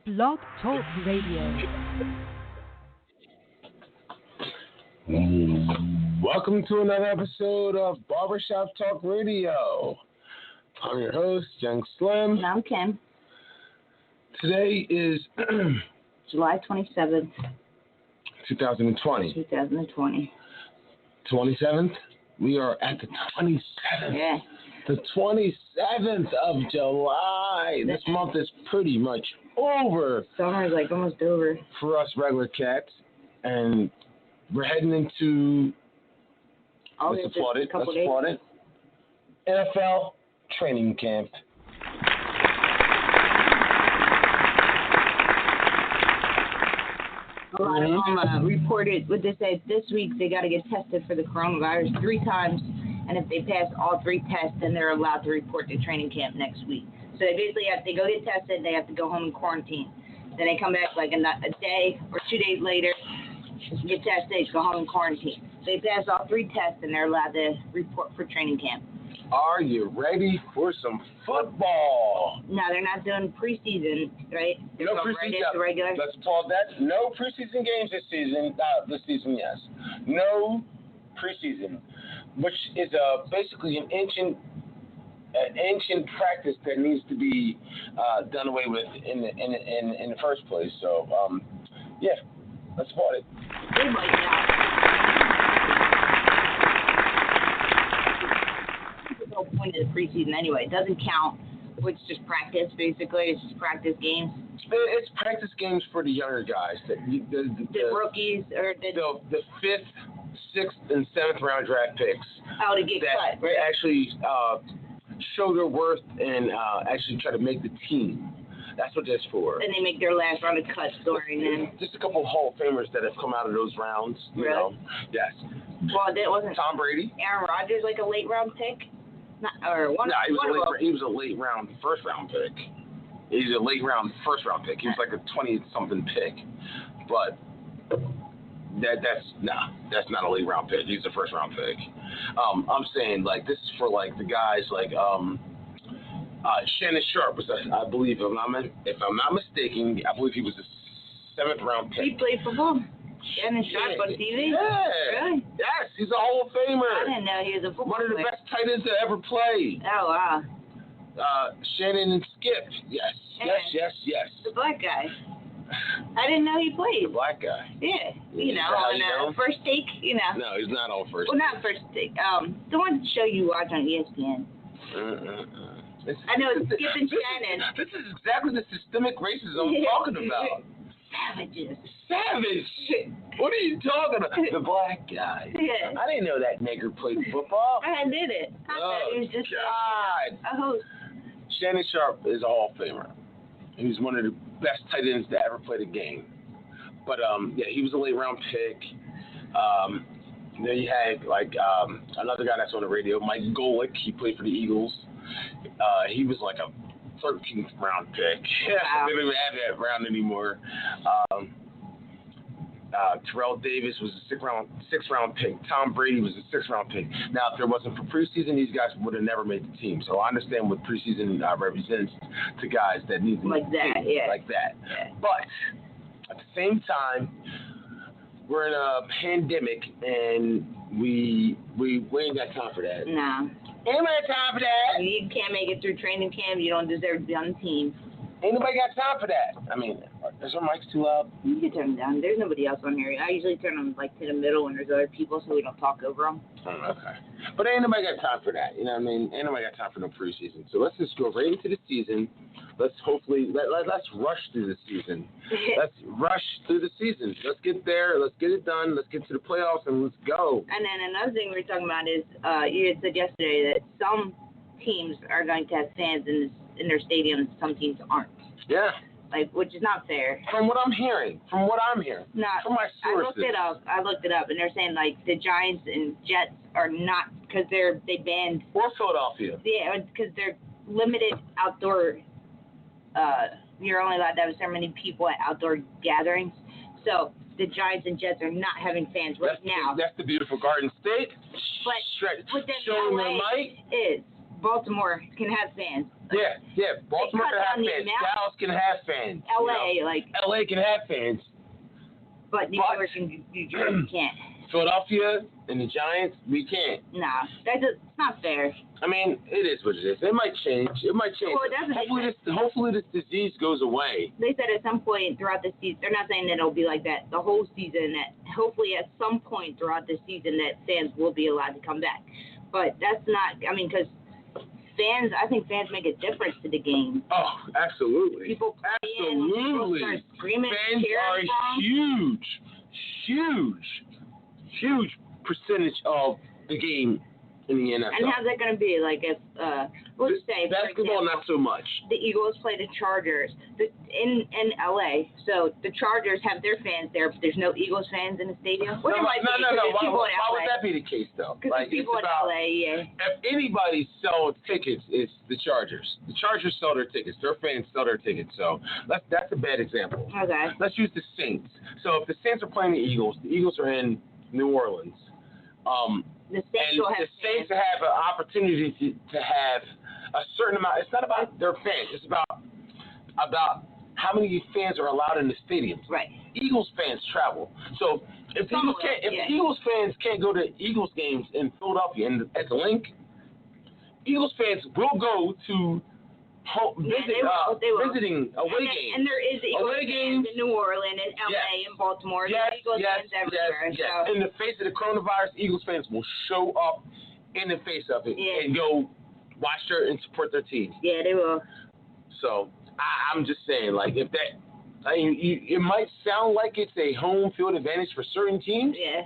Blog Talk Radio. Welcome to another episode of Barbershop Talk Radio. I'm your host, Young Slim. And I'm Kim. Today is July 27th, 2020. 2020. 27th? We are at the 27th. Yeah. The 27th of July. This month is pretty much over. Summer is like almost over. For us regular cats. And we're heading into, let's applaud it, NFL training camp. A lot of them reported what they said this week. They got to get tested for the coronavirus 3 times, and if they pass all 3 tests, then they're allowed to report to training camp next week. So they basically have to go get tested. They have to go home and quarantine. Then they come back like a day or 2 days later, get tested, go home and quarantine. They pass all 3 tests, and they're allowed to report for training camp. Are you ready for some football? No, they're not doing preseason, right? They're No going preseason. right into regular. Let's applaud that. No preseason games this season. This season, yes. No preseason, which is basically an ancient practice that needs to be done away with in the first place. So, yeah, let's applaud it. They might not. No point of the preseason anyway. It doesn't count. It's just practice, basically. It's just practice games. It's practice games for the younger guys. The rookies or the 5th, 6th, and 7th round draft picks. Oh, to get cut. Right? Actually show their worth and actually try to make the team. That's what that's for. And they make their last round of cuts during then. Just a couple of Hall of Famers that have come out of those rounds. You know. Yes. Well, that wasn't Tom Brady. Aaron Rodgers like a late round pick? He was a late round first round pick. He's a late round first round pick. He was like a 20-something pick. But that's not a late round pick. He's a first round pick. I'm saying like this is for like the guys like Shannon Sharp was I believe if I'm not mistaken, I believe he was a 7th round pick. He played football. Shannon Sharp on TV? Yeah. Really? Yes, he's a Hall of Famer. I didn't know he was a football player. One of the best tight ends to ever play. Oh, wow. Shannon and Skip. Yes. The black guy. I didn't know he played. The black guy. Yeah. On First Take, No, he's not on First Take. Well, Take. not First Take. The one show you watch on ESPN. I know it's Skip and Shannon. This is exactly the systemic racism I'm talking about. Savages. Savage. What are you talking about? The black guy. Yeah. I didn't know that nigger played football. I did it. I thought he was just a host. Shannon Sharp is a Hall of Famer. He was one of the best tight ends to ever play the game. But, he was a late round pick. Then you had, another guy that's on the radio, Mike Golick. He played for the Eagles. He was like a 13th round pick. Wow. They don't even have that round anymore. Terrell Davis was a 6th round pick. Tom Brady was a 6th round pick. Now, if there wasn't for preseason, these guys would have never made the team. So I understand what preseason represents to guys that need to like that. Yeah. Like that. Yeah. But at the same time, we're in a pandemic, and we ain't got time for that. No. Ain't nobody got time for that. You can't make it through training camp. You don't deserve to be on the team. Ain't nobody got time for that. I mean, is our mics too loud? You can turn them down. There's nobody else on here. I usually turn them to the middle when there's other people so we don't talk over them. Oh, okay. But ain't nobody got time for that. You know what I mean? Ain't nobody got time for no preseason. So let's just go right into the season. Let's let's rush through the season. Let's rush through the season. Let's get there. Let's get it done. Let's get to the playoffs and let's go. And then another thing we were talking about is you had said yesterday that some teams are going to have fans in their stadiums. Some teams aren't. Yeah. Which is not fair. From what I'm hearing. From my sources. I looked it up, and they're saying the Giants and Jets are not because they banned. Or Philadelphia. Yeah, because they're limited outdoor. You're only allowed to have so many people at outdoor gatherings. So the Giants and Jets are not having fans now. That's the beautiful Garden State. But what that is Baltimore can have fans. Yeah. Baltimore can have fans. Dallas can have fans. LA can have fans. But New York and New Jersey can't. Philadelphia and the Giants, we can't. Nah, it's not fair. I mean, it is what it is. It might change. Well, hopefully this disease goes away. They said at some point throughout the season, they're not saying that it'll be like that the whole season, that hopefully at some point throughout the season that fans will be allowed to come back. But that's not, because I think fans make a difference to the game. Oh, absolutely. People absolutely. Start screaming, fans are a huge percentage of the game in the NFL. And how's that going to be? Like if, let's say, basketball, not so much. The Eagles play the Chargers in LA, so the Chargers have their fans there, but there's no Eagles fans in the stadium. No. Why would that be the case, though? Because people in LA, yeah. If anybody sells tickets, it's the Chargers. The Chargers sell their tickets. Their fans sell their tickets. So that's a bad example. Okay. Let's use the Saints. So if the Saints are playing the Eagles are in New Orleans. The Saints have an opportunity to have a certain amount. It's not about their fans. It's about how many fans are allowed in the stadiums. Right. Eagles fans travel. So if Eagles fans can't go to Eagles games in Philadelphia and at the Link, Eagles fans will go to visiting away games. And there is Eagles fans in New Orleans, in LA, in Baltimore. There's Eagles fans everywhere. So. In the face of the coronavirus, Eagles fans will show up in the face of it and go watch and support their team. Yeah, they will. So I'm just saying, like, if that, it might sound like it's a home field advantage for certain teams. Yeah.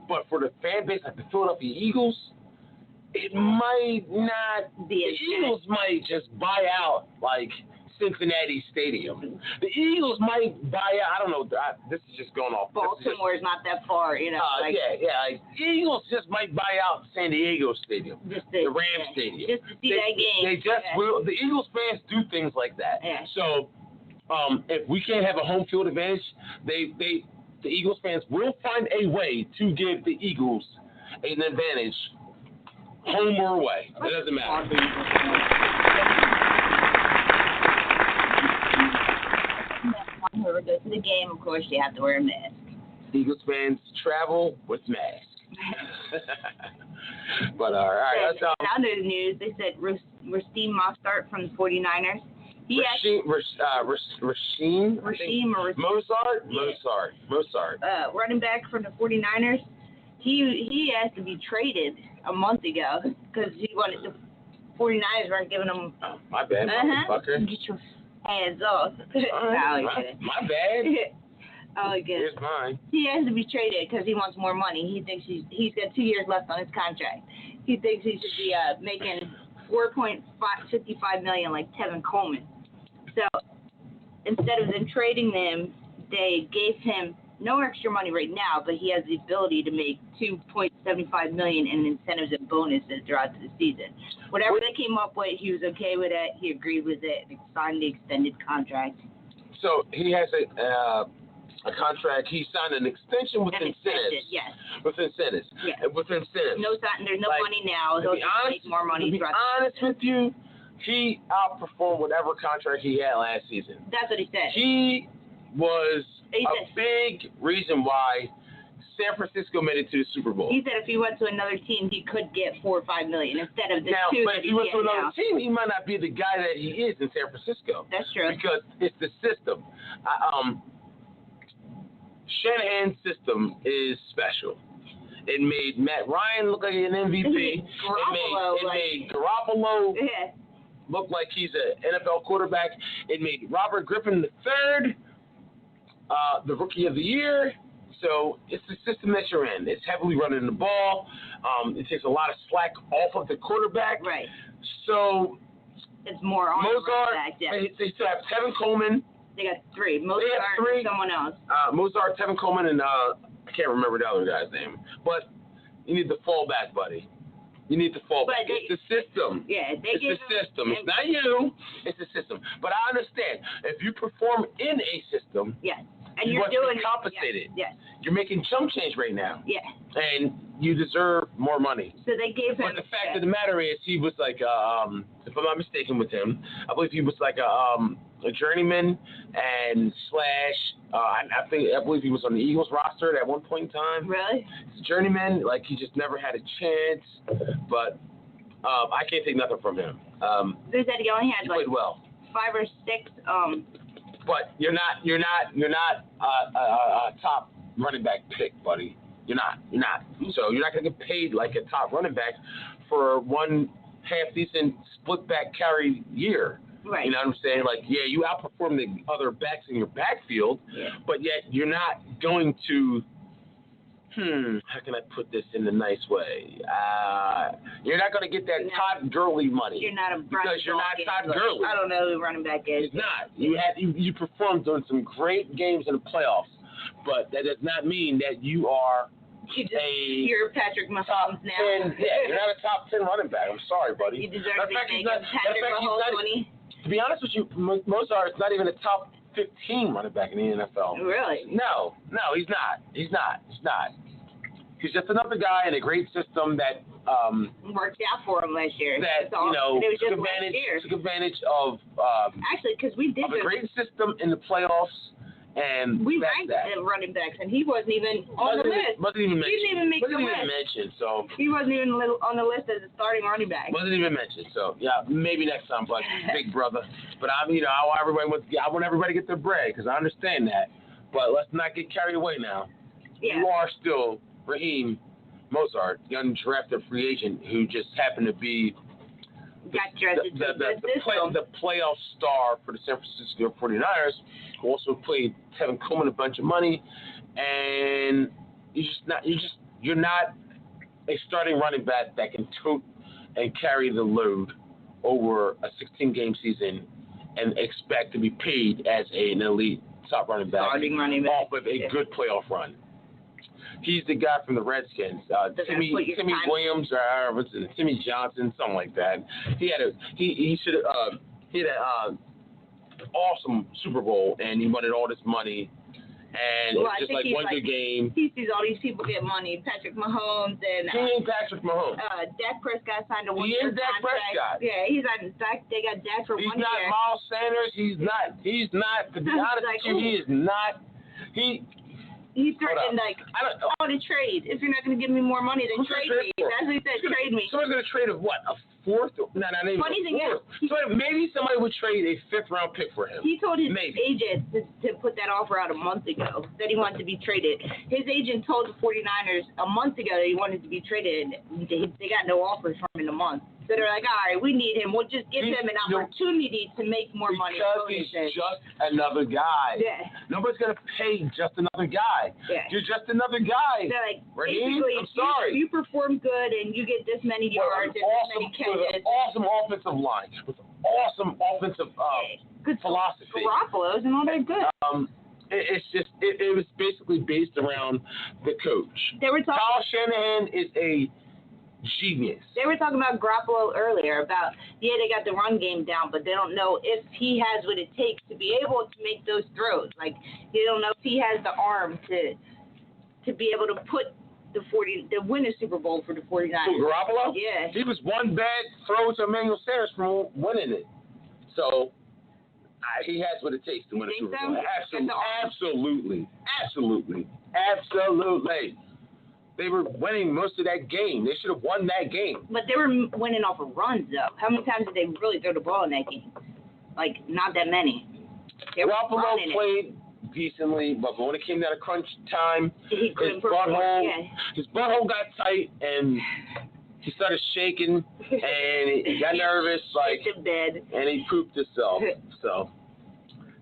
But for the fan base like the Philadelphia Eagles, it might not. The Eagles might just buy out like Cincinnati Stadium. The Eagles might buy out. I don't know. This is just going off. Baltimore's not that far, you know. Like Eagles just might buy out San Diego Stadium, the Rams Stadium, just to see that game. They just will. The Eagles fans do things like that. Yeah. So, if we can't have a home field advantage, the Eagles fans will find a way to give the Eagles an advantage. Home or away, it doesn't matter. Whoever goes to the game, of course, you have to wear a mask. Eagles fans travel with masks. But all right, that's all. Now the news, they said Raheem Mostert from the 49ers. Mozart. Running back from the 49ers. He has to be traded a month ago because he wanted the 49ers weren't giving him. Oh, my bad, motherfucker. Get your hands off. Right, my bad. Here's mine. He has to be traded because he wants more money. He thinks he's got 2 years left on his contract. He thinks he should be making $4.55 million like Tevin Coleman. So instead of them trading them, they gave him no extra money right now, but he has the ability to make $2.75 million in incentives and bonuses throughout the season. Whatever they came up with, he was okay with it. He agreed with it and signed the extended contract. So he has a contract. He signed an extension with incentives. Yes. With incentives. Yeah. With incentives. There's no money now. He'll just make more money. To be honest with you, he outperformed whatever contract he had last season. That's what he said. He was a big reason why San Francisco made it to the Super Bowl. He said if he went to another team, he could get $4 or $5 million instead of the two. But if he went to another team, he might not be the guy that he is in San Francisco. That's true. Because it's the system. Shanahan's system is special. It made Matt Ryan look like an MVP. It made Garoppolo look like he's an NFL quarterback. It made Robert Griffin III the Rookie of the Year. So it's the system that you're in. It's heavily running the ball. It takes a lot of slack off of the quarterback. Right. So it's more on Mozart. They still have Tevin Coleman. They got three. Mozart and someone else. Mozart, Tevin Coleman, and I can't remember the other guy's name. But you need the fallback, buddy. You need the fallback. It's the system. Yeah, it's the system. It's not you. It's the system. But I understand. If you perform in a system, and you must be compensated. Yes. You're making chump change right now. Yeah. And you deserve more money. So they gave him. But the fact of the matter is, he was like if I'm not mistaken with him. I believe he was like a journeyman and slash. I believe he was on the Eagles roster at one point in time. Really? He's a journeyman. Like he just never had a chance. But I can't take nothing from him. They said he only had played well. 5 or 6. But you're not a top running back pick, buddy. You're not. So you're not gonna get paid like a top running back for one half decent split back carry year. Right. You know what I'm saying? Like, yeah, you outperform the other backs in your backfield, but yet you're not going to. How can I put this in a nice way? You're not going to get that Todd Gurley money. You're not a because you're not Todd Gurley. I don't know who running back is. He's not. You performed on some great games in the playoffs, but that does not mean that you are. You're Patrick Mahomes now. 10, yeah, you're not a top 10 running back. I'm sorry, buddy. You deserve to be making Patrick Mahomes 20. To be honest with you, Mozart's not even a top 15 running back in the NFL. Really? No, he's not. He's He's just another guy in a great system that worked out for him last year. That took advantage of actually because we did a great system in the playoffs. And we ranked the running backs, and he wasn't even on the list. Wasn't even mentioned. He didn't even make the list. Wasn't even mentioned. So he wasn't even on the list as a starting running back. Wasn't even mentioned. So yeah, maybe next time, buddy, big brother. But I want everybody to get their bread because I understand that. But let's not get carried away now. Yeah. You are still Raheem Mostert, the undrafted free agent who just happened to be the playoff star for the San Francisco 49ers, who also played Tevin Coleman a bunch of money, and you're not a starting running back that can tote and carry the load over a 16-game season and expect to be paid as an elite top running back off of a good playoff run. He's the guy from the Redskins, Timmy Williams or Timmy Johnson, something like that. He had an awesome Super Bowl, and he wanted all this money. And it's just like one good game. He sees all these people get money. Patrick Mahomes and he ain't Patrick Mahomes. Dak Prescott signed a 1-year contract. He is Dak Prescott. Yeah, he's on Dak. They got Dak for 1 year. He's not Miles Sanders. He's not. To be honest with you, he is not. He threatened, to trade. If you're not going to give me more money, then trade me. That's what he said, trade me. Someone's going to trade a fourth? No, not even a fourth. So maybe somebody would trade a 5th-round pick for him. He told his agent to put that offer out a month ago, that he wanted to be traded. His agent told the 49ers a month ago that he wanted to be traded, and they got no offers from him in a month. So they're like, all right, we need him. We'll just give him an opportunity to make more money. Because he's just another guy. Yeah. Nobody's going to pay just another guy. Yeah. You're just another guy. They're like, Raheem, I'm sorry. You perform good and you get this many yards and this many catches. With an awesome offensive line. With awesome offensive good philosophy. Garoppolo's and all that good. It was basically based around the coach. Kyle Shanahan is a genius. They were talking about Garoppolo earlier about, they got the run game down, but they don't know if he has what it takes to be able to make those throws. Like, they don't know if he has the arm to be able to put to win a Super Bowl for the 49ers. So Garoppolo? Yeah. He was one bad throw to Emmanuel Sanders from winning it. So he has what it takes to win a Super Bowl. Absolutely. They were winning most of that game. They should have won that game. But they were winning off of runs, though. How many times did they really throw the ball in that game? Like, not that many. Garoppolo played decently, but when it came down to crunch time, his butthole got tight, and he started shaking, and he got nervous, and he pooped himself. So,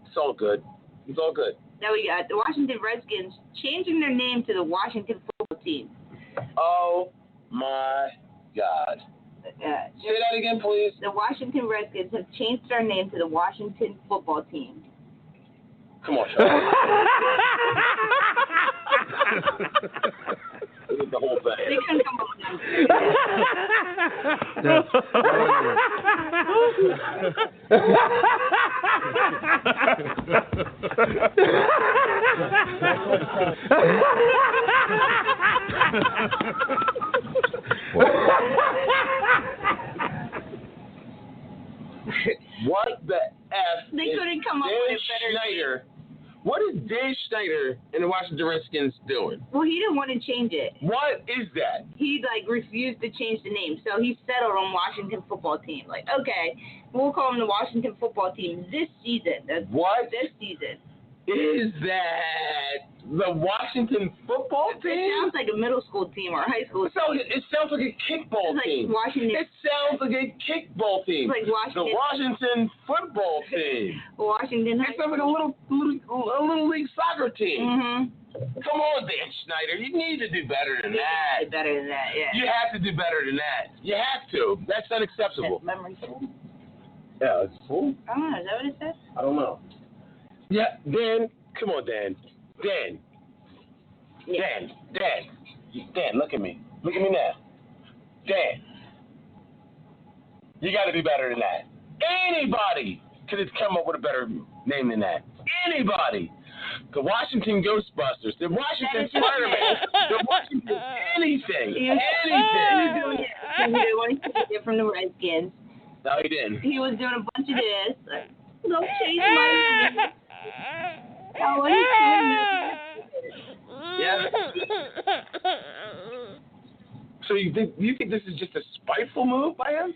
it's all good. It's all good. Now we got the Washington Redskins changing their name to the Washington Football Team. Oh, my God. Say that again, please. The Washington Redskins have changed their name to the Washington Football Team. Come on, Sean. This is the whole thing. They couldn't come up Schneider? What is Dan Schneider and the Washington Redskins doing? Well, he didn't want to change it. What is that? He refused to change the name, so he settled on Washington Football Team. Like, okay, we'll call him the Washington Football Team this season. What? This season. Is that the Washington Football Team? It sounds like a middle school team or a high school team. It sounds like a kickball team. Washington. It sounds like a kickball team. It's like Washington. The Washington Football Team. Washington. It sounds like a little league soccer team. Mm-hmm. Come on, Dan Schneider. You need to do better than that. Better than that, yeah. You have to do better than that. You have to. That's unacceptable. Memory full? Yeah, it's full. I don't know. Is that what it says? I don't know. Yeah, Dan. Come on, Dan. Dan. Yeah. Dan, look at me. Look at me now. Dan. You got to do better than that. Anybody could have come up with a better name than that. Anybody. The Washington Ghostbusters. The Washington Spider-Man. The Washington anything. He was doing it from the Redskins. No, he didn't. He was doing a bunch of this. Don't change my name. Oh, what are Yeah. So you think this is just a spiteful move by him?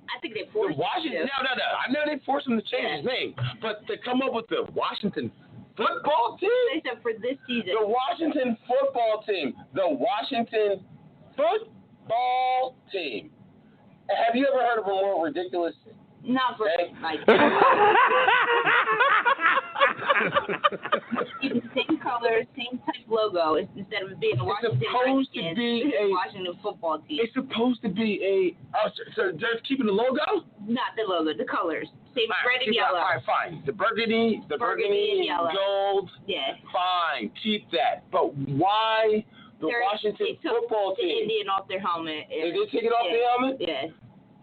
I think they forced Washington. No. I know they forced him to change his name, but to come up with the Washington Football Team? They said for this season. The Washington Football Team. The Washington Football Team. Have you ever heard of a more ridiculous? Not for like. Same color, same type logo. Instead of being a Washington Redskins, it's Washington Football Team. It's supposed to be a. Oh, so they're keeping the logo? Not the logo, the colors. Same red and yellow. All right, fine. The burgundy and yellow. Gold. Yeah. Fine, keep that. But why the Washington Football Team? The Indian off their helmet. They did take it off the helmet? Yeah.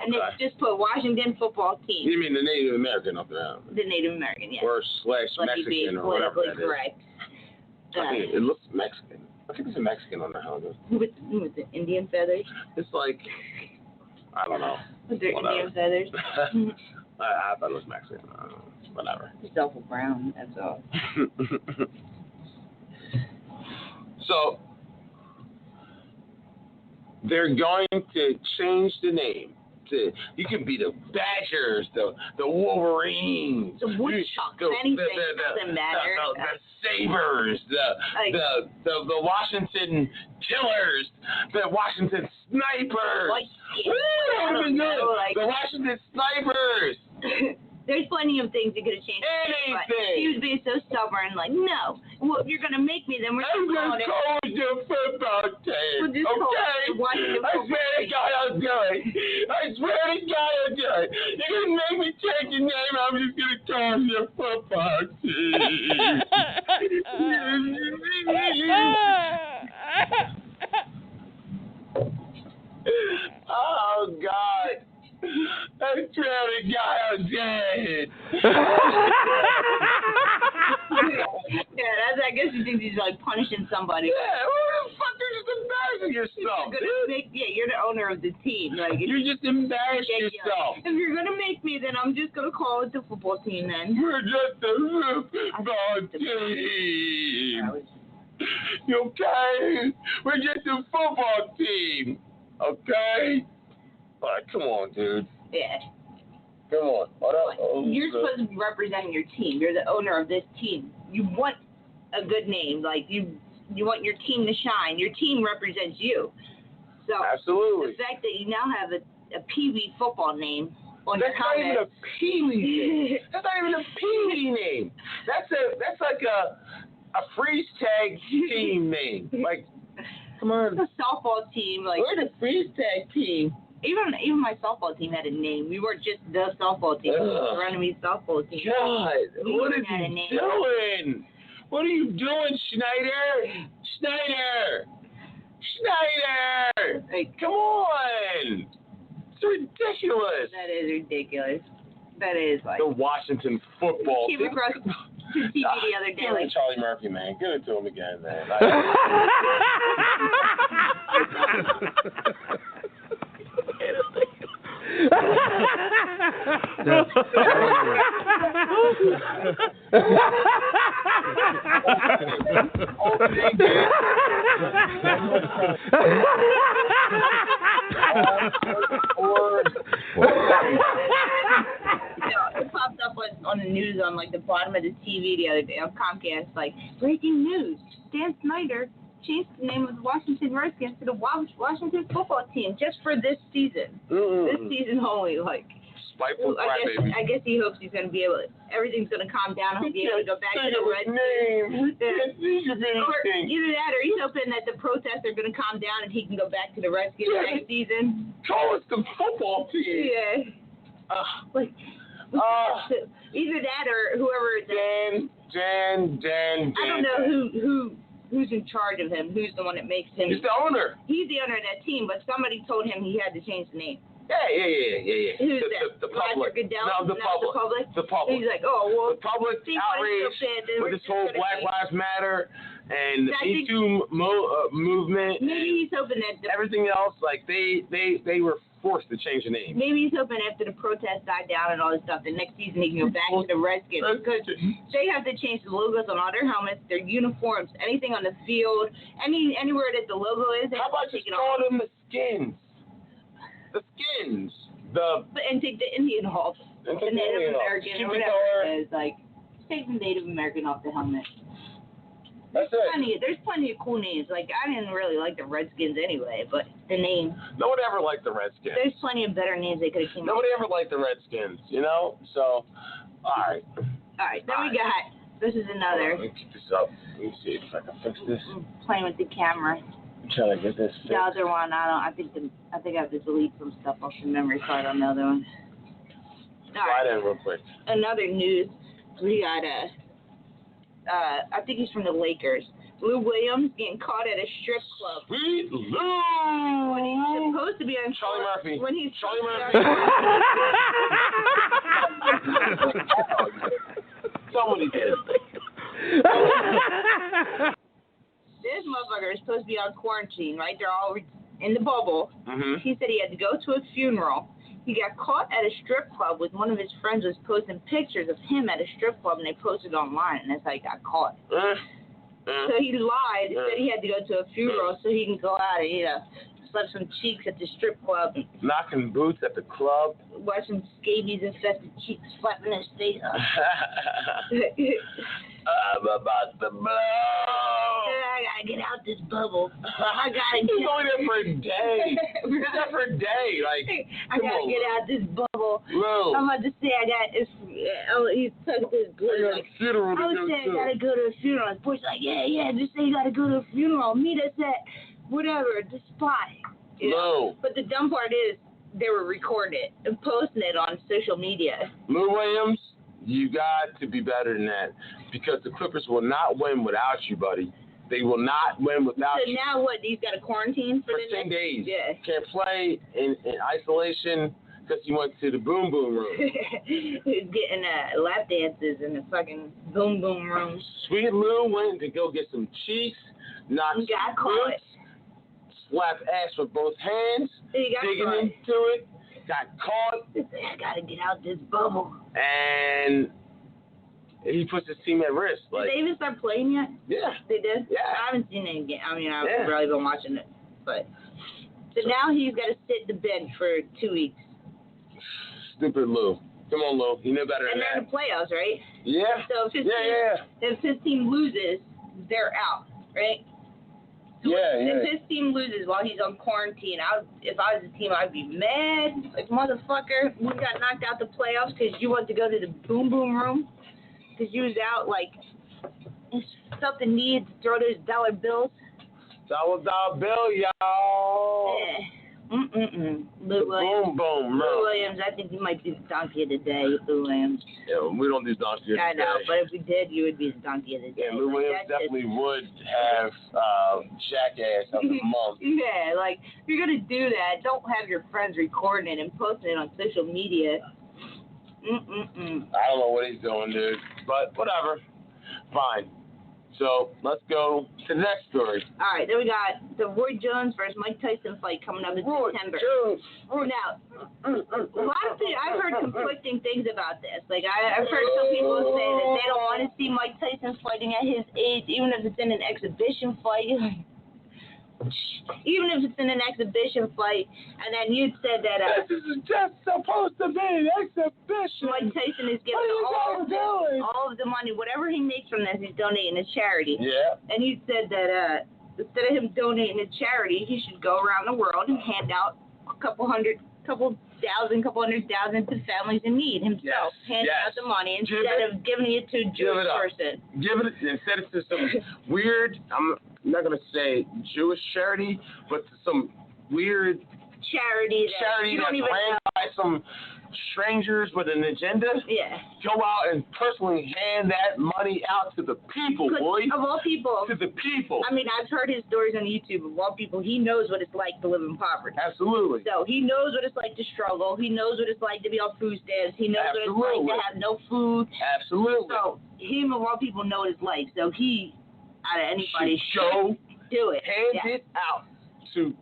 And they just put Washington Football Team. You mean the Native American off the helmet? The Native American, yeah. Or / Mexican or whatever that correct. is. It looks Mexican. I think it's a Mexican on the helmet. With the Indian feathers? It's like, I don't know. With their Indian feathers? I thought it was Mexican. Whatever. It's awful brown, that's all. So, they're going to change the name. You can be the Badgers, the Wolverines, the Woodchucks, anything doesn't matter. The Sabres, the Washington Killers, the Washington Snipers. The Washington Snipers. There's plenty of things you could have changed. Anything. He was being so stubborn, like, no. Well, if you're going to make me, then we're I'm going to call it the football team. We'll just call it Washington I swear to God I'll do it. I swear to God I'll do it. You can make me change your name. I'm just going to call it the football team. Oh, God. I swear to God I'm dead. I guess you think he's like punishing somebody. Yeah, what the fuck? You're just embarrassing yourself, dude. You're the owner of the team. Like, you're just embarrassing yourself. If you're gonna make me, then I'm just gonna call it the football team. Then we're just a football team. You okay? We're just a football team. Okay. All right, come on, dude. Yeah. Come on. You're supposed to be representing your team. You're the owner of this team. You want a good name. Like, you want your team to shine. Your team represents you. So absolutely. The fact that you now have a Pee-wee football name on your That's not even helmet. a Pee-wee name. That's not even a Pee-wee name. That's like a freeze tag team name. Like, come on. A softball team. Like, we're the freeze tag team. Even my softball team had a name. We weren't just the softball team. We were the Runnymede softball team. God, what is he doing? What are you doing, Schneider? Schneider! Like, come on! It's ridiculous. That is ridiculous. That is like the Washington Football team. Came across to TV the other day. Give it to Charlie Murphy, man. Give it to him again, man. It popped up on the news on like the bottom of the TV the other day on Comcast, like breaking news: Dan Snyder changed the name of the Washington Redskins to the Washington football team just for this season. This season only, like. Spiteful crybaby. I guess he hopes he's going to be able to, everything's going to calm down and he'll be able to go back to the Redskins. Either that or he's hoping that the protests are going to calm down and he can go back to the Redskins next season. Call us the football team. Yeah. Either that or whoever. Dan. I don't know who's in charge of him, who's the one that makes him. He's the owner. He's the owner of that team, but somebody told him he had to change the name. Yeah. Who's that? The public. Goodell? No, the public. The public. He's like, oh, well. The public outrage with this whole Black Lives Matter and the Me Too movement. Maybe he's hoping that everything else, like they were forced to change the name. Maybe he's hoping after the protests died down and all this stuff, the next season he can go back to the Redskins. Because they have to change the logos on all their helmets, their uniforms, anything on the field, anywhere that the logo is. How about just call them the Skins? The Skins. And take the Indian off. The Native American or whatever it is. Like, take the Native American off the helmet. That's it. There's plenty of cool names. Like, I didn't really like the Redskins anyway, but the name. No one ever liked the Redskins. There's plenty of better names they could have came up with. Nobody ever liked the Redskins, you know? So, all right. Then we got, this is another. Let me keep this up. Let me see if I can fix this. I'm playing with the camera. I'm trying to get this fixed. The other one, I think I have to delete some stuff off the memory card on the other one. Slide in real quick. Another news, we got I think he's from the Lakers. Lou Williams getting caught at a strip club. Sweet Lou! When he's supposed to be on Charlie Murphy. When he's Charlie Murphy. Somebody did. This motherfucker is supposed to be on quarantine, right? They're all in the bubble. Mm-hmm. He said he had to go to a funeral. He got caught at a strip club with one of his friends was posting pictures of him at a strip club, and they posted online, and that's how he got caught. So he lied, said he had to go to a funeral so he can go out and, slap some cheeks at the strip club. Knocking boots at the club. Watch some scabies infested cheeks slapping his face up. I'm about to blow. I gotta get out this bubble. I gotta get He's only there for a day. He's there for a day. Like, I gotta get out this bubble. Whoa. I'm about to say I got this. He took this good. Like, funeral I was saying I gotta go to a funeral. His boy's like, yeah, just say you gotta go to a funeral. Meet us at whatever, the spot. No. But the dumb part is they were recording it and posting it on social media. Lou Williams, you got to be better than that because the Clippers will not win without you, buddy. They will not win without you. So now what? He's got a quarantine for the 10 days. Yeah. Can't play in isolation because he went to the boom boom room. He's getting lap dances in the fucking boom boom room. Sweet Lou went to go get some cheeks, knock some boots, slap ass with both hands, digging into it, got caught. I gotta get out this bubble. And he puts his team at risk. Did they even start playing yet? Yeah. They did? Yeah. I haven't seen any game. I mean, I've really been watching it. But so now he's got to sit the bench for 2 weeks. Stupid Lou. Come on, Lou. You know better than that. And they're in the playoffs, right? Yeah. So if his team loses, they're out, right? So if his team loses while he's on quarantine, if I was the team, I'd be mad. Like, motherfucker, we got knocked out the playoffs because you wanted to go to the boom boom room. Because you was out, like, something needed to throw those dollar bills. $1 bill, y'all. Lou Williams. Boom, boom, Lou Williams, I think you might be the donkey of the day, Lou Williams. Yeah, we don't do donkey of the day. I know, but if we did, you would be the donkey of the day. Yeah, Lou Williams definitely would have jackass of the month. Yeah, like, if you're going to do that, don't have your friends recording it and posting it on social media. I don't know what he's doing, dude. But whatever. Fine. So let's go to the next story. All right, then we got the Roy Jones versus Mike Tyson fight coming up in September. Jones. Now, a lot of people, I've heard conflicting things about this. Like, I've heard some people say that they don't want to see Mike Tyson fighting at his age, even if it's in an exhibition fight. Even if it's in an exhibition fight, and then you said that this is just supposed to be an exhibition. Mike Tyson is giving all of the money, whatever he makes from this, he's donating to charity. Yeah. And you said that instead of him donating to charity, he should go around the world and hand out a couple hundred thousand to families in need himself. Hand out the money instead of giving it to a Jewish person. Instead of to some weird, I'm not going to say Jewish charity, but to some weird charity that's ran by some strangers with an agenda. Yeah. Go out and personally hand that money out to the people, boy. Of all people. To the people. I mean, I've heard his stories on YouTube. Of all people, he knows what it's like to live in poverty. Absolutely. So he knows what it's like to struggle. He knows what it's like to be on food stamps. He knows what it's like to have no food. Absolutely. So him, of all people, know what it's like. So he, out of anybody, should do it. Hand it out to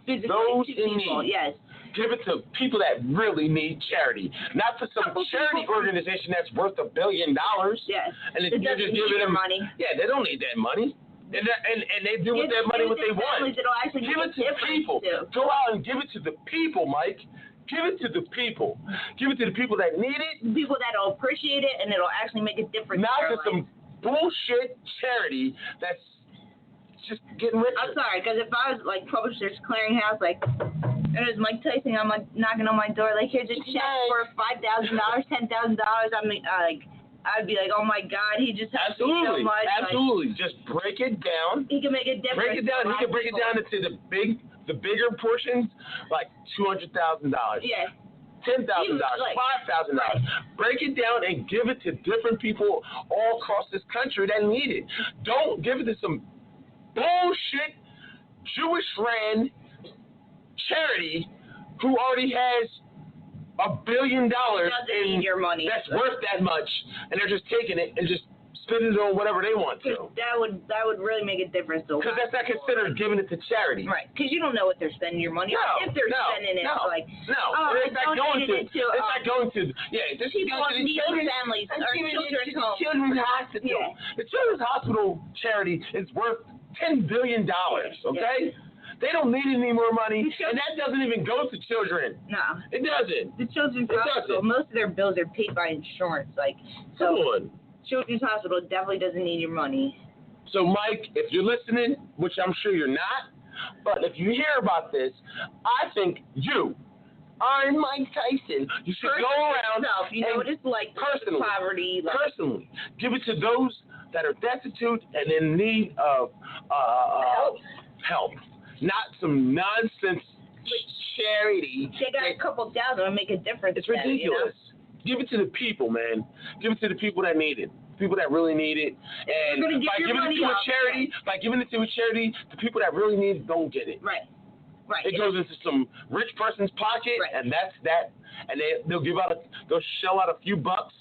those in need. Yes. Give it to people that really need charity, not for some charity organization that's worth $1 billion. Yes. And if you're just giving them money. Yeah, they don't need that money. And they do with that money what they want. Give it to the people. Go out and give it to the people, Mike. Give it to the people. Give it to the people that need it. People that will appreciate it and it'll actually make a difference. Not to some bullshit charity that's just getting rich. I'm sorry, because if I was like Publishers Clearinghouse, like, and it was Mike Tyson, I'm like knocking on my door, like, here's a check for $5,000, $10,000. I mean, I'd be like, oh my God, he just has so much. Absolutely. Just break it down. He can make a difference. Break it down. He can break it down into the bigger portions, like $200,000. Yeah. $10,000, $5,000. Break it down and give it to different people all across this country that need it. Don't give it to some bullshit Jewish-ran charity who already has $1 billion in your money. That's worth that much, and they're just taking it and just spending it on whatever they want to. That would really make a difference. Because that's not considered giving it to charity. Right. Because you don't know what they're spending your money on. If they're spending it, like, it's not going to. It's not going to. Yeah, this is going to the children's families or children's homes. Children's hospital. Yeah. The Children's Hospital charity is worth $10 billion. Okay. Yeah. They don't need any more money, and that doesn't even go to children. No, it doesn't. The Children's Hospital, most of their bills are paid by insurance. Like, come on. Children's Hospital definitely doesn't need your money. So, Mike, if you're listening, which I'm sure you're not, but if you hear about this, I think I'm Mike Tyson. You should go around you know what it's like personally, poverty. Personally, give it to those that are destitute and in need of help. Not some nonsense charity. They got a couple thousand to make a difference. It's ridiculous. Give it to the people, man. Give it to the people that need it. People that really need it. And by giving it to a charity, the people that really need it don't get it. Right. Right. It goes into some rich person's pocket, and that's that. And they'll shell out a few bucks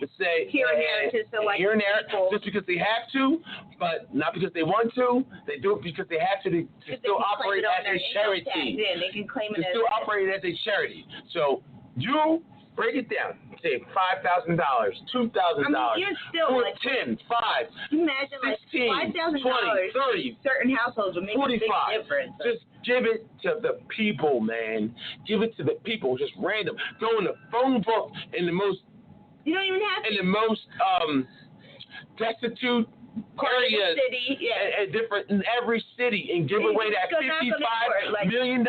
to say here and there to select people. Just because they have to, but not because they want to. They do it because they have to still operate as a charity. Yeah, they can claim it to still operate as a charity. So you break it down. Say $5,000, $2,000, you're still like 10, 5, imagine 16, like $5,000, 20, 30, certain households would make 45. A big difference. Just give it to the people, man. Give it to the people. Just random. Go in the phone book in the most. You don't even have to. In the most destitute areas in every city and give away that $55 million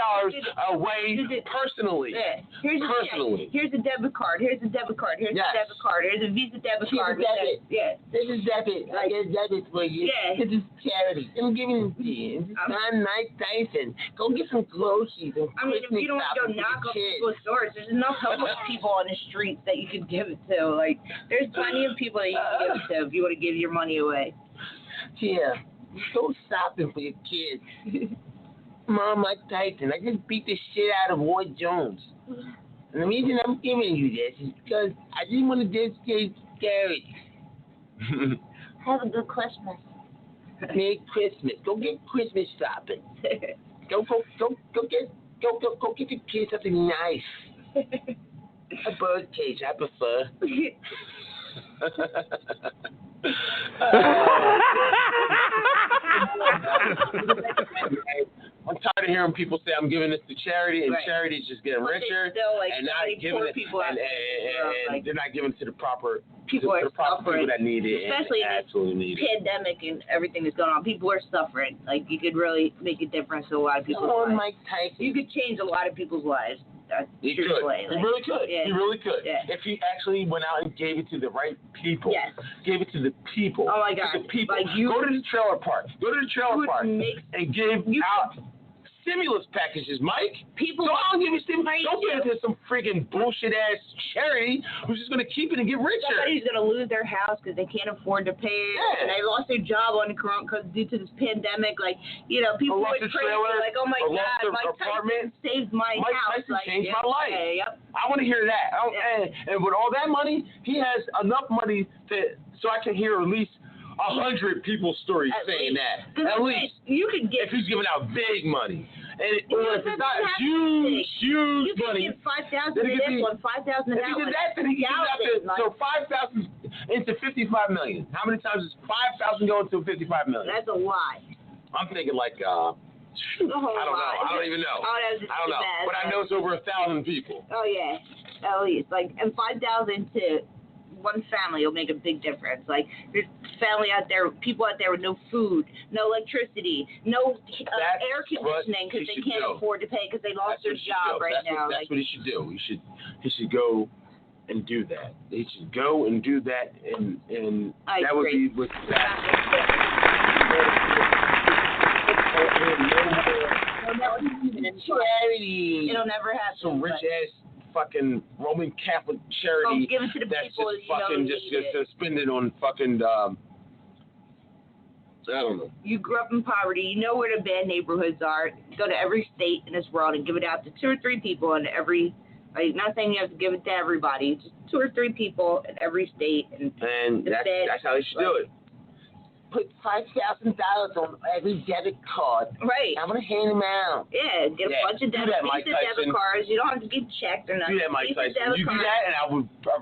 away personally. Yeah. Here's a debit card. Here's a debit card. Here's a debit card. Here's a Visa debit card. This is debit. I get debit for you. Yeah. This is charity. I'm giving it to you. I'm Mike Tyson. Go get some groceries. I mean, if you don't go knock on people's doors, there's enough homeless people on the streets that you could give it to. Like, there's plenty of people that you can give it to if you want to give your money away. Yeah, go shopping for your kids. Mom, Mike Tyson, I just beat the shit out of Roy Jones. And the reason I'm giving you this is because I didn't want to just get scary. Have a good Christmas. Merry Christmas. Go get Christmas shopping. Go get your kids something nice. A bird cage, I prefer. I'm tired of hearing people say I'm giving this to charity, and charity is just getting richer, and not giving it, and they're not giving it to the proper people that need it, especially and absolutely need it. Pandemic and everything that's going on. People are suffering. Like, you could really make a difference in a lot of people's lives. Mike Tyson. You could change a lot of people's lives. He could. He really could. Yeah. He really could. Yeah. If he actually went out and gave it to the right people. Yes. Gave it to the people. Oh, my God. To the people. Like go to the trailer park. And give out stimulus packages, Mike. People don't give it stimulus. Don't give it to some freaking bullshit ass charity who's just gonna keep it and get richer. Somebody's gonna lose their house because they can't afford to pay it, and they lost their job on the corona due to this pandemic. Like, you know, people are crazy. Like, oh my God, Mike Tyson saved my house. Mike Tyson changed my life. Yep. I want to hear that. And with all that money, he has enough money so I can hear at least 100 people's stories saying that. At least. You could get. If he's giving out big money. Or if it's not huge money. You can get 5,000 to this one, 5,000 to that one. If he did that, then he gives out so 5,000 into 55 million. How many times is 5,000 going to 55 million? That's a lot. I'm thinking like, I don't know. I don't even know. I don't know. But I know it's over 1,000 people. Oh, yeah. At least. Like, and 5,000 to one family will make a big difference. Like, there's family out there, people out there with no food, no electricity, no air conditioning because they can't afford to pay because they lost their job now. That's what he should do. He should go and do that. He should go and do that, and that would be with that. Charity. It'll never happen. Some rich ass fucking Roman Catholic charity give it to the that's people just fucking just spend it on fucking I don't know. You grew up in poverty. You know where the bad neighborhoods are. Go to every state in this world and give it out to 2 or 3 people in every. Like, not saying you have to give it to everybody. Just 2 or 3 people in every state. And that's how you should do it. Put $5,000 on every debit card. Right. I'm gonna hand them out. Yeah, get a bunch of debit cards. You don't have to get checked or nothing. Do that, Mike Tyson. You do that, and I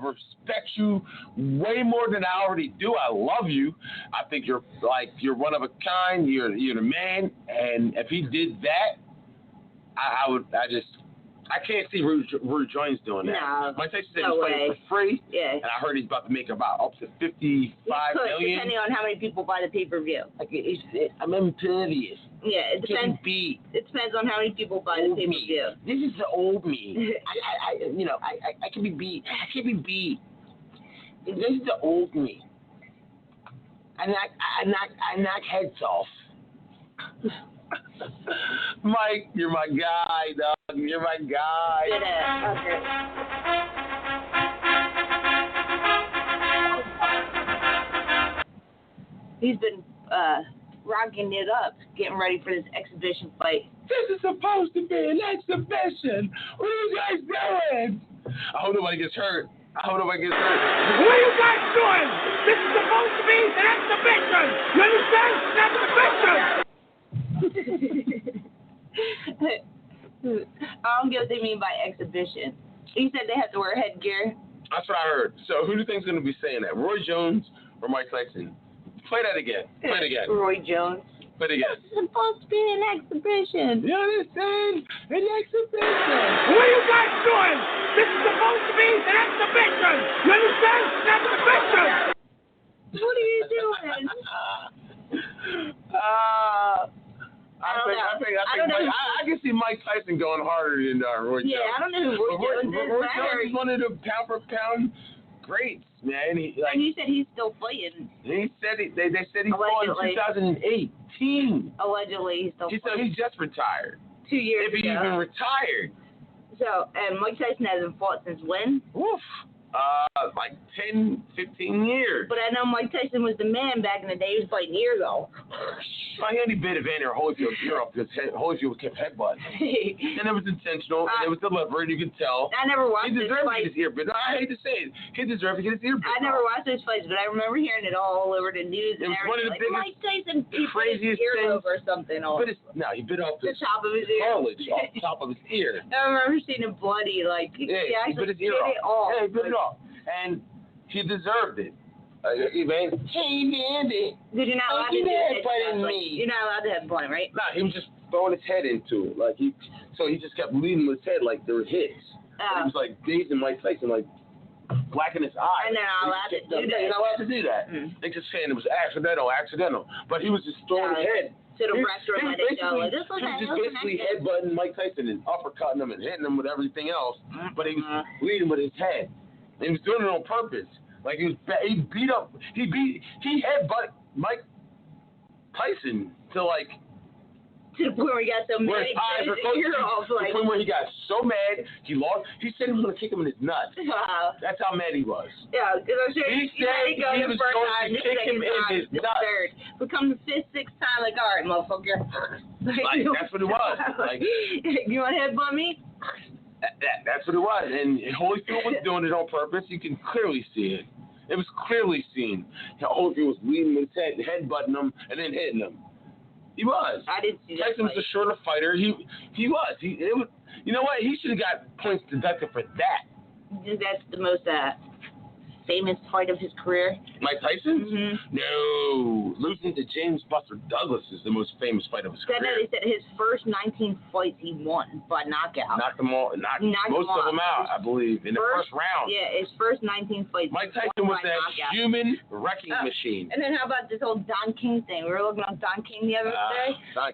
respect you way more than I already do. I love you. I think you're one of a kind. You're the man. And if he did that, I can't see Roy Jones doing that. No. Mike Tyson said he's playing for free. Yeah. And I heard he's about to make about up to $55 million. Depending on how many people buy the pay-per-view. I'm impervious. Yeah, it depends. It depends on how many people buy the pay-per-view. This is the old me. I can be beat. I can be beat. This is the old me. I knock heads off. Mike, you're my guy, dog. You're my guy. He's been rocking it up, getting ready for this exhibition fight. This is supposed to be an exhibition. What are you guys doing? I hope nobody gets hurt. What are you guys doing? This is supposed to be an exhibition. You understand? An exhibition. I don't get what they mean by exhibition. He said they have to wear headgear. That's what I heard. So who do you think is going to be saying that? Roy Jones or Mike Tyson? Play that again. Play it again. Roy Jones. Play it again. This is supposed to be an exhibition. You understand? An exhibition. What are you guys doing? This is supposed to be an exhibition. You understand? An exhibition. What are you doing? I can see Mike Tyson going harder than Roy Jones. Yeah, I don't know who Roy Jones is. Roy Jones is one of the pound for pound greats, man. And you said he's still fighting. They said he fought in 2018. Allegedly, he's still fighting. So he's just retired. 2 years ago. If he's even retired. So, and Mike Tyson hasn't fought since when? Oof. Like 10, 15 years. But I know Mike Tyson was the man back in the day. He was fighting ear, though. I only bit Evander Holyfield's ear off because Holyfield kept headbutting. And it was intentional, and it was deliberate, you could tell. I never watched He this deserved fight. to get his ear bit. I hate to say it. He deserved to get his ear bit. I never watched those fights, but I remember hearing it all over the news. It was and one of the like, Mike Tyson, he put his craziest earlobe things. or something on He bit off the his top of his ear. cartilage off the top of his ear. I remember seeing it bloody, like, He actually bit his ear it off. off. Yeah, he bit it off. And he deserved it. Hey, man. Hey, Andy. Dude, you're not allowed to do headbutting that. me. You're not allowed to headbutt him, right? Nah, he was just throwing his head into it. So he just kept leading with his head like there were hits. He was like dazing Mike Tyson, like blacking his eyes. And they're not allowed to do that. You're not allowed to do that. They just saying it was accidental. But he was just throwing his head. To the restaurant, let it go. He was just basically headbutting Mike Tyson and uppercutting him and hitting him with everything else. But he was leading with his head. And he was doing it on purpose. Like he headbutt Mike Tyson to like to the point where he got so mad, to the point where he got so mad he lost. He said he was gonna kick him in his nuts. That's how mad he was. Yeah, because I'm sure he said he was going to kick him in his nuts. Third, become the fifth, sixth time, like, all right, motherfucker. Like that's what it was. Like, you want to headbutt me? That's what it was. And Holyfield was doing it on purpose. You can clearly see it. It was clearly seen. Holyfield was leading with his head, headbutting him, and then hitting him. He was. I didn't see that. Tyson was a shorter fighter. He was. You know what? He should have got points deducted for that. That's the most famous fight of his career. Mike Tyson? Mm-hmm. No. Losing to James Buster Douglas is the most famous fight of his career. They said his first 19 fights he won by knockout. Knocked them all. Knocked most of them out, I believe, in the first round. Yeah, his first 19 fights. Mike Tyson was that human wrecking machine. And then how about this whole Don King thing? We were looking at Don King the other day. Don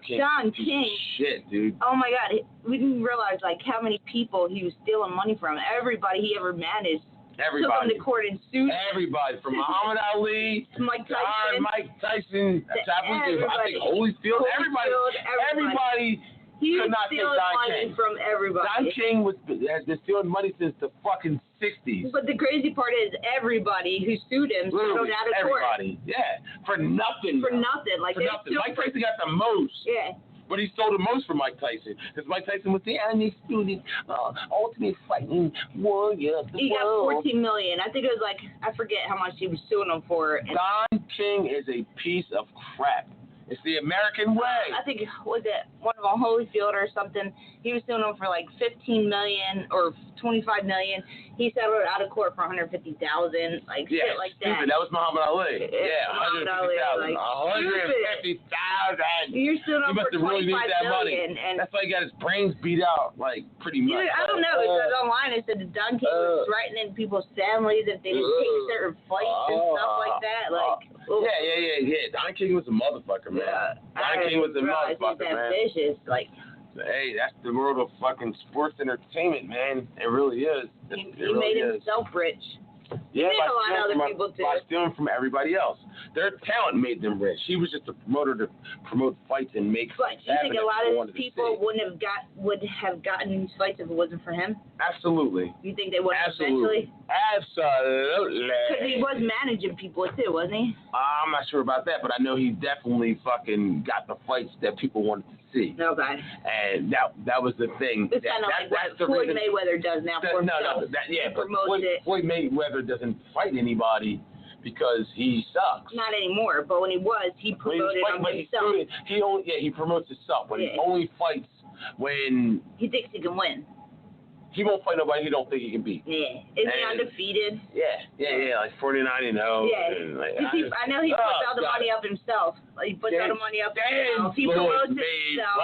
King. Shit, dude. Oh my God, we didn't realize like how many people he was stealing money from. Everybody he ever managed. Everybody. Took him to court and sued. Everybody, from Muhammad Ali to Mike Tyson. Mike Tyson. I think Holyfield. Everybody. He could not take Don money King. From everybody. Don King has been stealing money since the fucking 60s. But the crazy part is everybody who sued him settled out of court. Everybody. Yeah. For nothing. For nothing. Like for nothing. Mike Tyson got the most. Yeah. But he stole the most from Mike Tyson. Because Mike Tyson was the undisputed ultimate fighting warrior of the world. Got $14 million. I think it was like, I forget how much he was suing him for. Don King is a piece of crap. It's the American way. I think, was it one of them, Holyfield or something? He was suing him for like $15 million or $25 million. He settled out of court for $150,000, like shit like that. That was Muhammad Ali. $150,000. $150,000. You're suing him for $25 really need that money. And that's why he got his brains beat out, like pretty much. I don't know. It says online. It said that Don King was threatening people's families if they didn't take certain fights and stuff like that. Yeah. Don King was a motherfucker, man. Yeah, Don King was a motherfucker, man. Vicious, like. Hey, that's the world of fucking sports entertainment, man. It really is. He made himself rich. Yeah, he made a lot of other people too. By stealing from everybody else. Their talent made them rich. He was just a promoter to promote fights and make fights. But you think a lot of these people would have gotten these fights if it wasn't for him? Absolutely. You think they would eventually? Absolutely. Because he was managing people too, wasn't he? I'm not sure about that, but I know he definitely fucking got the fights that people wanted to see. Okay. And that was the thing. It's kind of like what Floyd Mayweather does now for himself. Floyd Mayweather doesn't fight anybody because he sucks. Not anymore, but when he was, he promoted himself. He promotes himself, but he only fights when he thinks he can win. He won't fight nobody he don't think he can beat. Yeah. Is he undefeated? Yeah, like 49-0. Yeah. Like, I know he puts all the money up himself. Like, he puts all the money up himself. He promotes himself.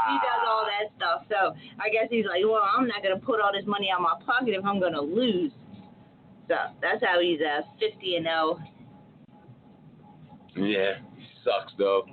He does all that stuff. So I guess he's like, well, I'm not going to put all this money out of my pocket if I'm going to lose. So that's how he's 50-0. Yeah, he sucks though.